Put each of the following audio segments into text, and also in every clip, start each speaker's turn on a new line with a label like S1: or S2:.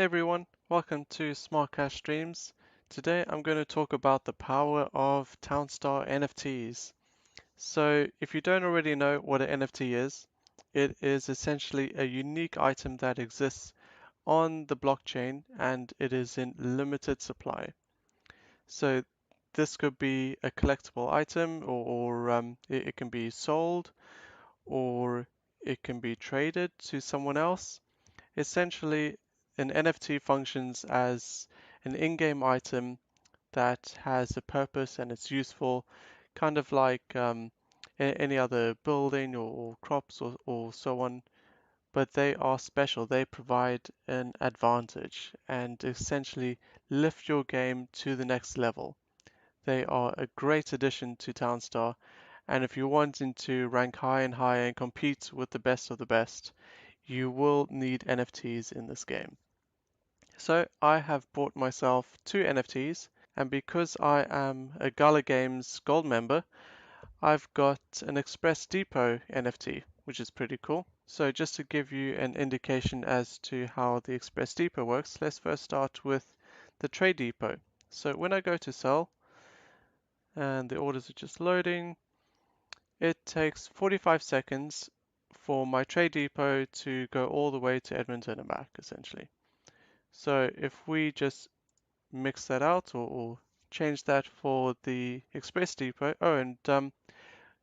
S1: everyone, welcome to Smart Cash Streams. Today I'm going to talk about the power of townstar NFTs. So if you don't already know what an NFT is, it is essentially a unique item that exists on the blockchain and it is in limited supply. So this could be a collectible item or it can be sold or it can be traded to someone else. Essentially, an NFT functions as an in-game item that has a purpose and it's useful, kind of like any other building or crops or so on, but they are special. They provide an advantage and essentially lift your game to the next level. They are a great addition to Townstar, and if you're wanting to rank high and higher and compete with the best of the best, you will need NFTs in this game. So I have bought myself two NFTs, and because I am a Gala Games gold member, I've got an Express Depot NFT, which is pretty cool. So just to give you an indication as to how the Express Depot works, let's first start with the Trade Depot. So when I go to sell, and the orders are just loading, it takes 45 seconds for my Trade Depot to go all the way to Edmonton and back, essentially. So if we just mix that out or change that for the Express Depot. Oh, and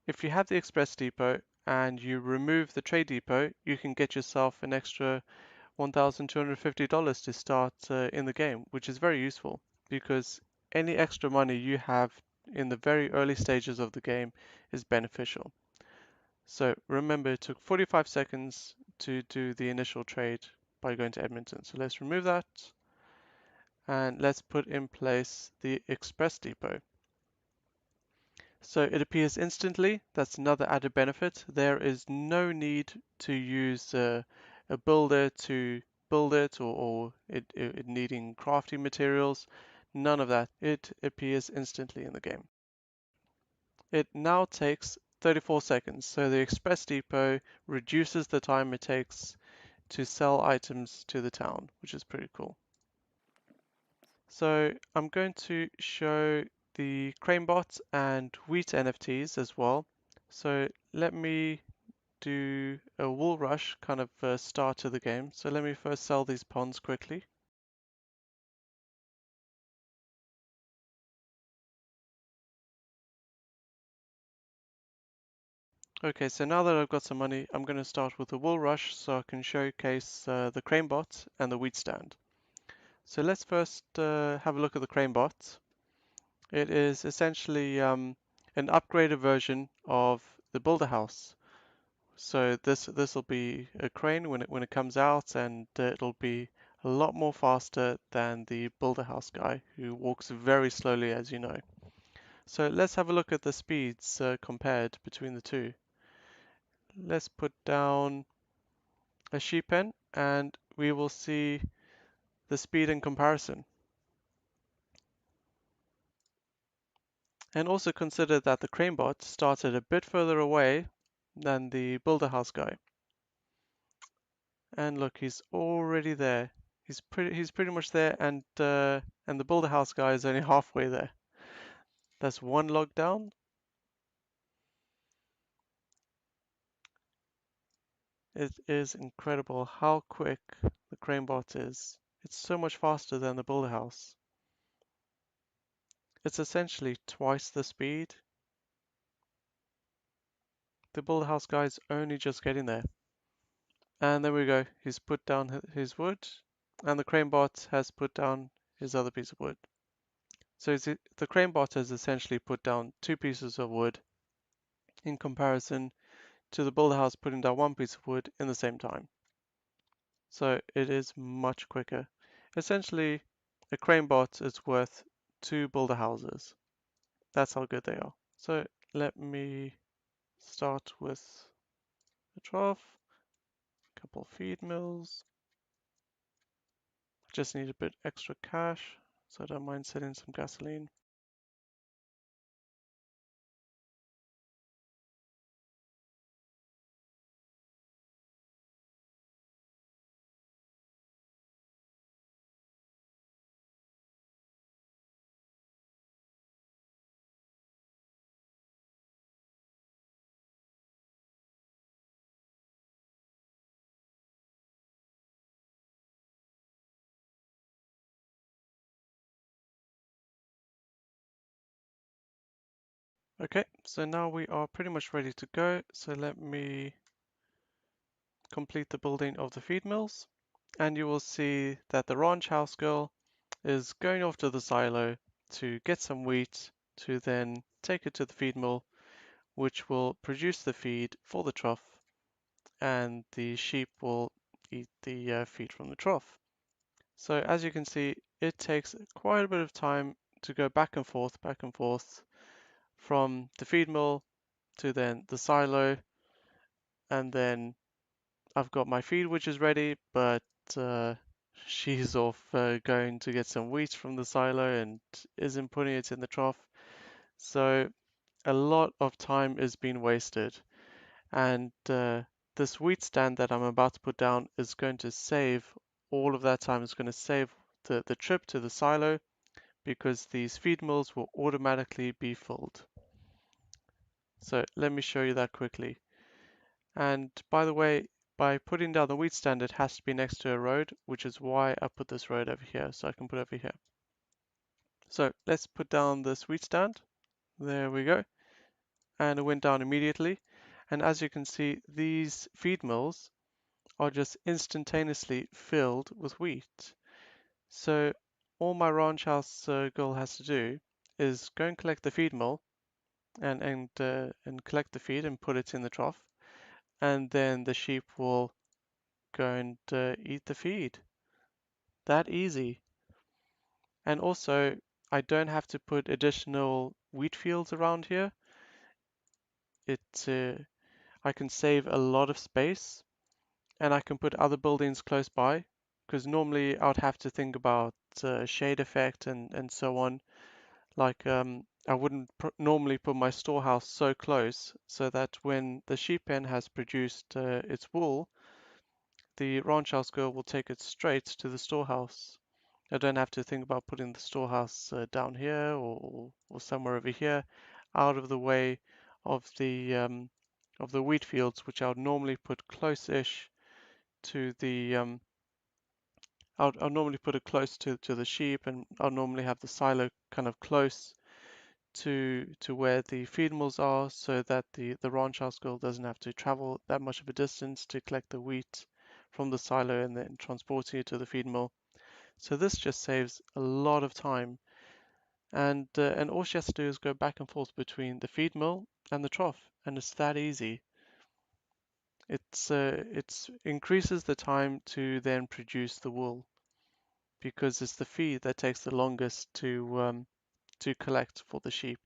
S1: if you have the Express Depot and you remove the Trade Depot, you can get yourself an extra $1,250 to start in the game, which is very useful because any extra money you have in the very early stages of the game is beneficial. So remember, it took 45 seconds to do the initial trade by going to Edmonton. So let's remove that and let's put in place the Express Depot. So it appears instantly. That's another added benefit. There is no need to use a builder to build it or it needing crafting materials. None of that. It appears instantly in the game. It now takes 34 seconds. So the Express Depot reduces the time it takes to sell items to the town, which is pretty cool. So I'm going to show the CraneBot and wheat NFTs as well. So let me do a wool rush kind of start to the game. So let me first sell these ponds quickly. Okay, so now that I've got some money, I'm going to start with the wool rush so I can showcase the CraneBot and the wheat stand. So let's first have a look at the CraneBot. It is essentially an upgraded version of the Builder House. So this will be a crane when it comes out, and it'll be a lot more faster than the Builder House guy, who walks very slowly, as you know. So let's have a look at the speeds compared between the two. Let's put down a sheep pen, and we will see the speed in comparison. And also consider that the CraneBot started a bit further away than the Builder House guy. And look, he's already there. He's pretty much there, and the Builder House guy is only halfway there. That's one log down. It is incredible how quick the CraneBot is. It's so much faster than the Builder House. It's essentially twice the speed. The Builder House guy is only just getting there. And there we go. He's put down his wood, and the CraneBot has put down his other piece of wood. So the CraneBot has essentially put down two pieces of wood in comparison to the builder house putting down one piece of wood in the same time. So it is much quicker. Essentially, a CraneBot is worth two builder houses. That's how good they are. So let me start with a trough, a couple feed mills. Just need a bit extra cash, so I don't mind selling some gasoline. Okay, so now we are pretty much ready to go. So let me complete the building of the feed mills, and you will see that the ranch house girl is going off to the silo to get some wheat to then take it to the feed mill, which will produce the feed for the trough, and the sheep will eat the feed from the trough. So as you can see, it takes quite a bit of time to go back and forth from the feed mill to then the silo, and then I've got my feed which is ready, but uh, she's off going to get some wheat from the silo and isn't putting it in the trough. So a lot of time is being wasted, and this wheat stand that I'm about to put down is going to save all of that time. It's going to save the trip to the silo because these feed mills will automatically be filled. So let me show you that quickly. And by the way, by putting down the wheat stand, it has to be next to a road, which is why I put this road over here. So I can put it over here. So let's put down this wheat stand. There we go. And it went down immediately. And as you can see, these feed mills are just instantaneously filled with wheat. So all my ranch house girl has to do is go and collect the feed mill and collect the feed and put it in the trough, and then the sheep will go and eat the feed. That easy. And also, I don't have to put additional wheat fields around here. It I can save a lot of space, and I can put other buildings close by, because normally I would have to think about shade effect and so on. Like I wouldn't normally put my storehouse so close so that when the sheep pen has produced its wool, the ranch house girl will take it straight to the storehouse. I don't have to think about putting the storehouse down here or somewhere over here, out of the way of the wheat fields, which I would normally put close-ish to the I'll normally put it close to the sheep, and I'll normally have the silo kind of close to where the feed mills are, so that the ranch house girl doesn't have to travel that much of a distance to collect the wheat from the silo and then transporting it to the feed mill. So this just saves a lot of time, and all she has to do is go back and forth between the feed mill and the trough, and it's that easy. It's increases the time to then produce the wool because it's the feed that takes the longest to collect for the sheep.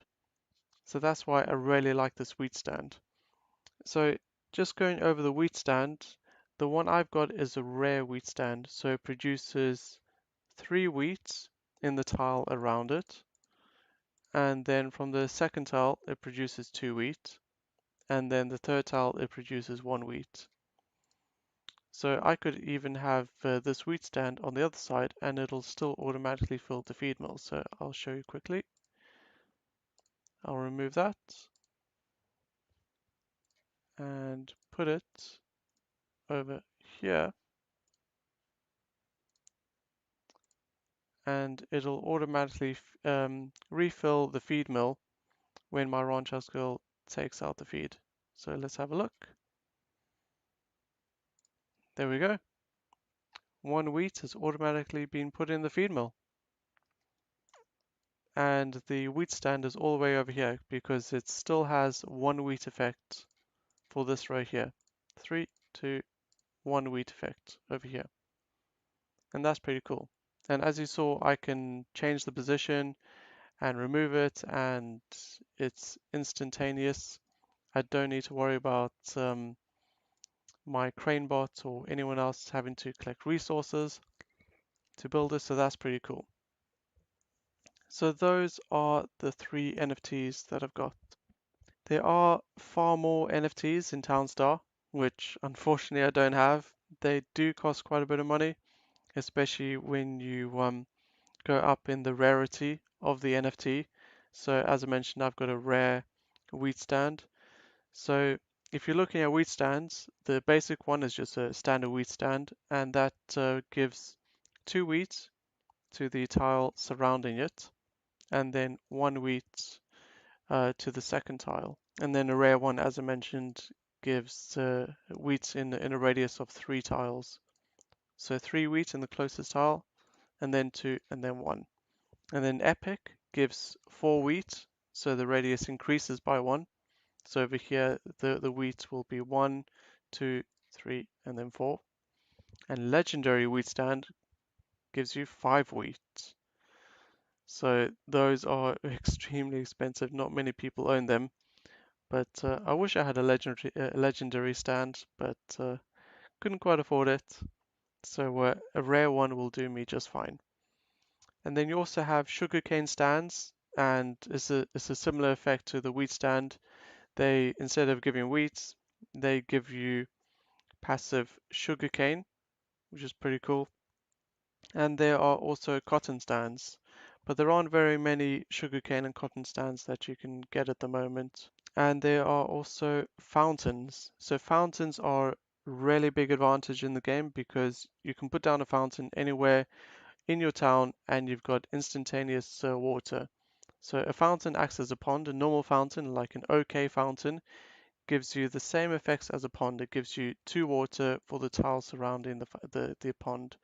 S1: So that's why I really like this wheat stand. So just going over the wheat stand, the one I've got is a rare wheat stand, so it produces 3 wheat in the tile around it, and then from the second tile it produces 2 wheat, and then the third tile it produces 1 wheat. So I could even have this wheat stand on the other side and it'll still automatically fill the feed mill. So I'll show you quickly. I'll remove that and put it over here, and it'll automatically refill the feed mill when my ranch house girl takes out the feed. So let's have a look. There we go. 1 wheat has automatically been put in the feed mill. And the wheat stand is all the way over here because it still has 1 wheat effect for this row here. 3, 2, 1 wheat effect over here. And that's pretty cool. And as you saw, I can change the position and remove it, and it's instantaneous. I don't need to worry about my CraneBot or anyone else having to collect resources to build this, so that's pretty cool. So those are the 3 NFTs that I've got. There are far more NFTs in Townstar, which unfortunately I don't have. They do cost quite a bit of money, especially when you go up in the rarity of the NFT. So as I mentioned, I've got a rare wheat stand. So if you're looking at wheat stands, the basic one is just a standard wheat stand, and that gives 2 wheat to the tile surrounding it, and then 1 wheat to the second tile. And then a rare one, as I mentioned, gives wheat in a radius of 3 tiles. So 3 wheat in the closest tile, and then 2, and then 1. And then epic gives 4 wheat, so the radius increases by 1. So over here, the wheat will be 1, 2, 3, and then 4. And legendary wheat stand gives you 5 wheat. So those are extremely expensive. Not many people own them. But I wish I had a legendary stand, but couldn't quite afford it. So a rare one will do me just fine. And then you also have sugarcane stands, and it's a similar effect to the wheat stand. They, instead of giving wheat, they give you passive sugarcane, which is pretty cool. And there are also cotton stands, but there aren't very many sugarcane and cotton stands that you can get at the moment. And there are also fountains. So fountains are a really big advantage in the game because you can put down a fountain anywhere in your town and you've got instantaneous water. So a fountain acts as a pond. A normal fountain, like an OK fountain, gives you the same effects as a pond. It gives you 2 water for the tile surrounding the pond,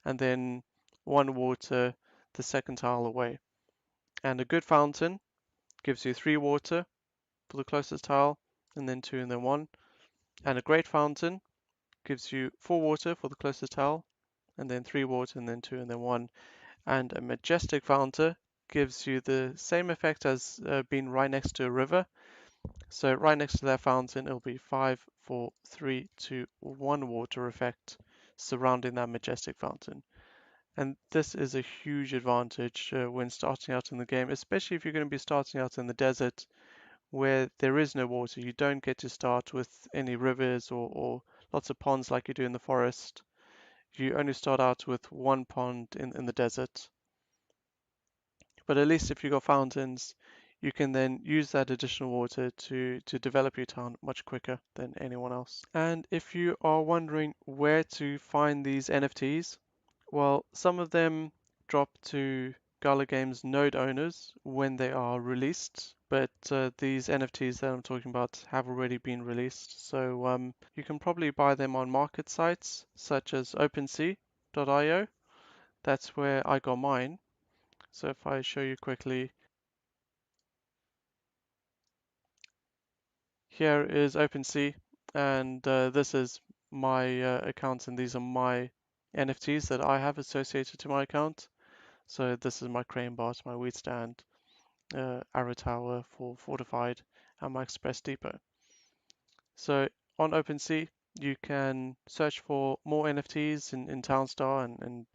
S1: and then 1 water the second tile away. And a good fountain gives you 3 water for the closest tile, and then 2 and then 1. And a great fountain gives you 4 water for the closest tile, and then 3 water, and then 2 and then 1. And a majestic fountain gives you the same effect as being right next to a river. So right next to that fountain, it'll be 5, 4, 3, 2, 1 water effect surrounding that majestic fountain. And this is a huge advantage when starting out in the game, especially if you're going to be starting out in the desert where there is no water. You don't get to start with any rivers or lots of ponds like you do in the forest. You only start out with 1 pond in the desert. But at least if you've got fountains, you can then use that additional water to develop your town much quicker than anyone else. And if you are wondering where to find these NFTs, well, some of them drop to Gala Games node owners when they are released, but these NFTs that I'm talking about have already been released. So you can probably buy them on market sites such as OpenSea.io. That's where I got mine. So if I show you quickly, here is OpenSea, and this is my account, and these are my NFTs that I have associated to my account. So this is my CraneBot, my wheat stand, arrow tower for fortified, and my express depot. So on OpenSea, you can search for more NFTs in Townstar,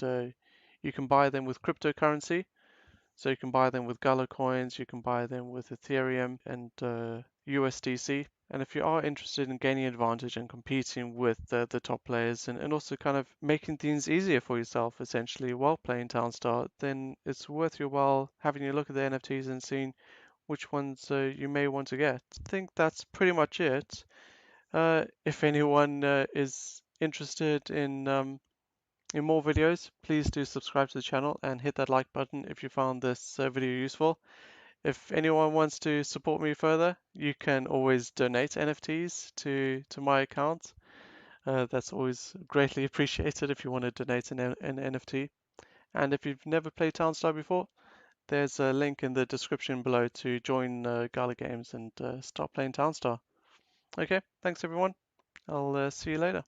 S1: and you can buy them with cryptocurrency. So you can buy them with Gala Coins, you can buy them with Ethereum and USDC. And if you are interested in gaining advantage and competing with the top players and also kind of making things easier for yourself essentially while playing Townstar, then it's worth your while having a look at the NFTs and seeing which ones you may want to get. I think that's pretty much it. If anyone is interested in more videos, please do subscribe to the channel and hit that like button if you found this video useful. If anyone wants to support me further, you can always donate NFTs to my account. That's always greatly appreciated if you want to donate an NFT. And if you've never played Townstar before, there's a link in the description below to join Gala Games and start playing Townstar. Okay, thanks everyone. I'll see you later.